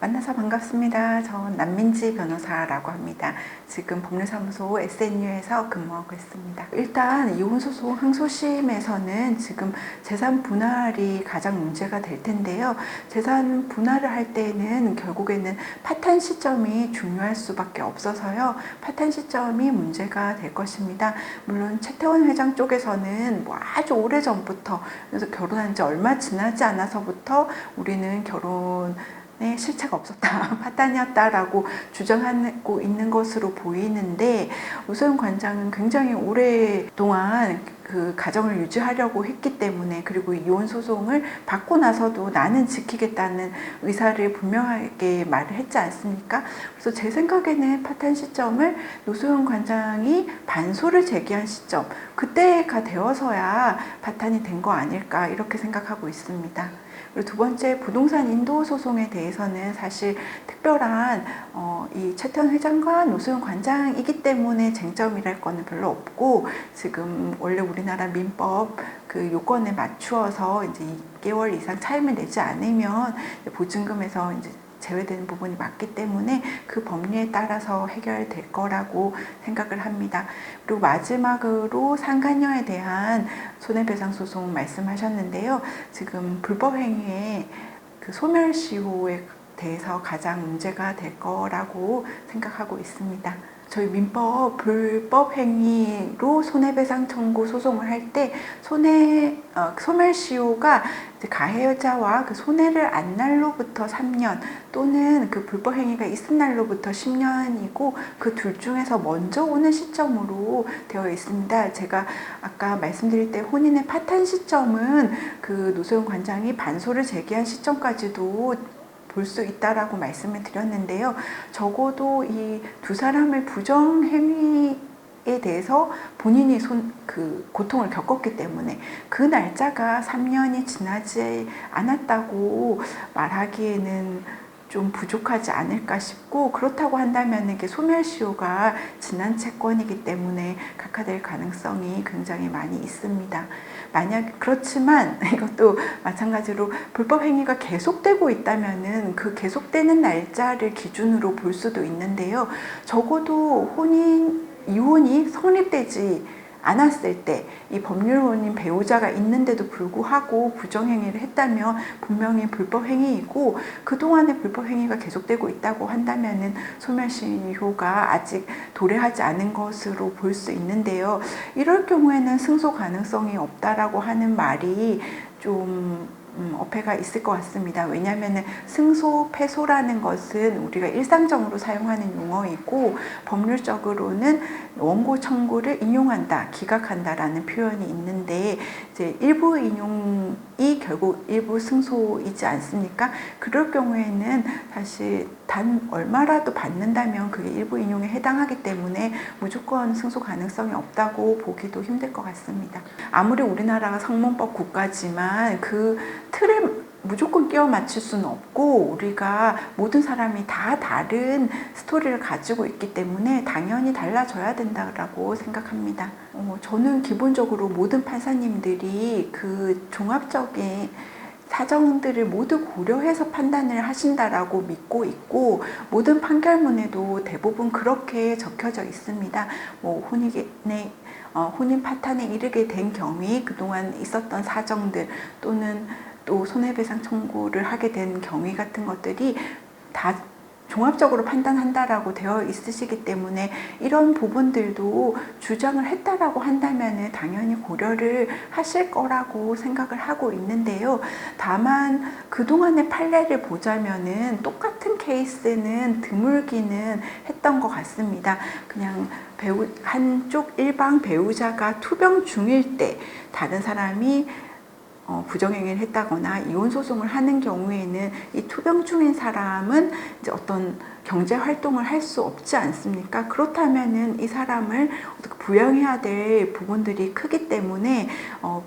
만나서 반갑습니다. 전 남민지 변호사라고 합니다. 지금 법률사무소 SNU에서 근무하고 있습니다. 일단 이혼소송 항소심에서는 지금 재산 분할이 가장 문제가 될 텐데요. 재산 분할을 할 때는 결국에는 파탄 시점이 중요할 수밖에 없어서요. 파탄 시점이 문제가 될 것입니다. 물론 최태원 회장 쪽에서는 뭐 아주 오래전부터, 그래서 결혼한 지 얼마 지나지 않아서부터 우리는 결혼에 실체가 없었다, 파탄이었다라고 주장하고 있는 것으로 보이는데, 오소영 관장은 굉장히 오랫동안 그 가정을 유지하려고 했기 때문에, 그리고 이혼 소송을 받고 나서도 나는 지키겠다는 의사를 분명하게 말을 했지 않습니까? 그래서 제 생각에는 파탄 시점을 노소영 관장이 반소를 제기한 시점, 그때가 되어서야 파탄이 된 거 아닐까, 이렇게 생각하고 있습니다. 그리고 두 번째, 부동산 인도 소송에 대해서는 사실 특별한 이 최태원 회장과 노소영 관장이기 때문에 쟁점이랄 거는 별로 없고, 지금 원래 우리나라 민법 그 요건에 맞추어서 이제 2개월 이상 차임을 내지 않으면 보증금에서 이제 제외되는 부분이 맞기 때문에 그 법리에 따라서 해결될 거라고 생각을 합니다. 그리고 마지막으로 상간녀에 대한 손해배상 소송 말씀하셨는데요. 지금 불법행위의 그 소멸시효에 대해서 가장 문제가 될 거라고 생각하고 있습니다. 저희 민법 불법행위로 손해배상 청구 소송을 할 때 소멸시효가 가해자와 그 손해를 안 날로부터 3년 또는 그 불법행위가 있은 날로부터 10년이고, 그 둘 중에서 먼저 오는 시점으로 되어 있습니다. 제가 아까 말씀드릴 때 혼인의 파탄 시점은 그 노소영 관장이 반소를 제기한 시점까지도 볼 수 있다라고 말씀을 드렸는데요. 적어도 이 두 사람의 부정행위에 대해서 본인이 고통을 겪었기 때문에 그 날짜가 3년이 지나지 않았다고 말하기에는 좀 부족하지 않을까 싶고, 그렇다고 한다면 이게 소멸시효가 지난 채권이기 때문에 각하될 가능성이 굉장히 많이 있습니다. 만약 그렇지만 이것도 마찬가지로 불법행위가 계속되고 있다면은 그 계속되는 날짜를 기준으로 볼 수도 있는데요. 적어도 이혼이 성립되지 않았을 때 이 법률혼인 배우자가 있는데도 불구하고 부정행위를 했다면 분명히 불법행위이고, 그동안의 불법행위가 계속되고 있다고 한다면은 소멸시효가 아직 도래하지 않은 것으로 볼 수 있는데요. 이럴 경우에는 승소 가능성이 없다라고 하는 말이 좀 어폐가 있을 것 같습니다. 왜냐하면 승소, 패소라는 것은 우리가 일상적으로 사용하는 용어이고, 법률적으로는 원고 청구를 인용한다, 기각한다라는 표현이 있는데, 이제 일부 인용이 결국 일부 승소이지 않습니까? 그럴 경우에는 사실 단 얼마라도 받는다면 그게 일부 인용에 해당하기 때문에 무조건 승소 가능성이 없다고 보기도 힘들 것 같습니다. 아무리 우리나라가 성문법 국가지만 그 틀을 무조건 끼워 맞출 수는 없고, 우리가 모든 사람이 다 다른 스토리를 가지고 있기 때문에 당연히 달라져야 된다고 생각합니다. 저는 기본적으로 모든 판사님들이 그 종합적인 사정들을 모두 고려해서 판단을 하신다라고 믿고 있고, 모든 판결문에도 대부분 그렇게 적혀져 있습니다. 혼인 파탄에 이르게 된 경위, 그동안 있었던 사정들, 또는 또 손해배상 청구를 하게 된 경위 같은 것들이 다 종합적으로 판단한다라고 되어 있으시기 때문에, 이런 부분들도 주장을 했다라고 한다면 당연히 고려를 하실 거라고 생각을 하고 있는데요. 다만 그동안의 판례를 보자면은 똑같은 케이스는 드물기는 했던 것 같습니다. 그냥 한쪽 일방 배우자가 투병 중일 때 다른 사람이 부정행위를 했다거나 이혼 소송을 하는 경우에는 이 투병 중인 사람은 이제 어떤 경제 활동을 할 수 없지 않습니까? 그렇다면은 이 사람을 어떻게 부양해야 될 부분들이 크기 때문에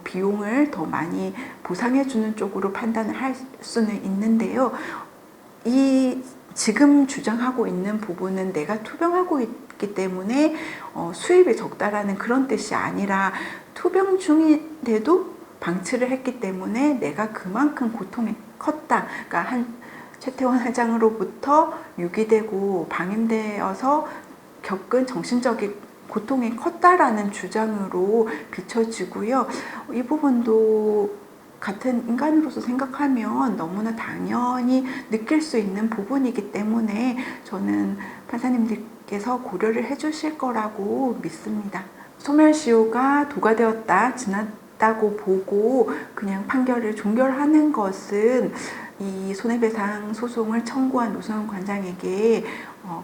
비용을 더 많이 보상해 주는 쪽으로 판단을 할 수는 있는데요. 지금 주장하고 있는 부분은 내가 투병하고 있기 때문에 수입이 적다라는 그런 뜻이 아니라, 투병 중인데도 방치를 했기 때문에 내가 그만큼 고통이 컸다. 그러니까 최태원 회장으로부터 유기되고 방임되어서 겪은 정신적인 고통이 컸다라는 주장으로 비춰지고요. 이 부분도 같은 인간으로서 생각하면 너무나 당연히 느낄 수 있는 부분이기 때문에 저는 판사님들께서 고려를 해주실 거라고 믿습니다. 소멸시효가 도과되었다, 지났다고 보고 그냥 판결을 종결하는 것은 이 손해배상 소송을 청구한 노승훈 관장에게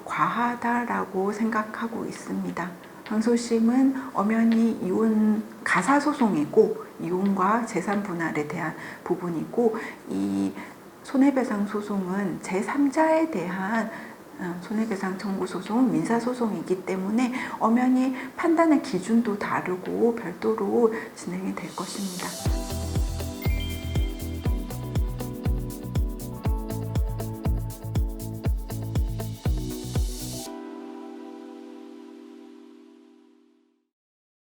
과하다라고 생각하고 있습니다. 항소심은 엄연히 이혼 가사소송이고 이혼과 재산 분할에 대한 부분이고, 이 손해배상 소송은 제3자에 대한 손해배상 청구 소송, 민사소송이기 때문에 엄연히 판단의 기준도 다르고 별도로 진행이 될 것입니다.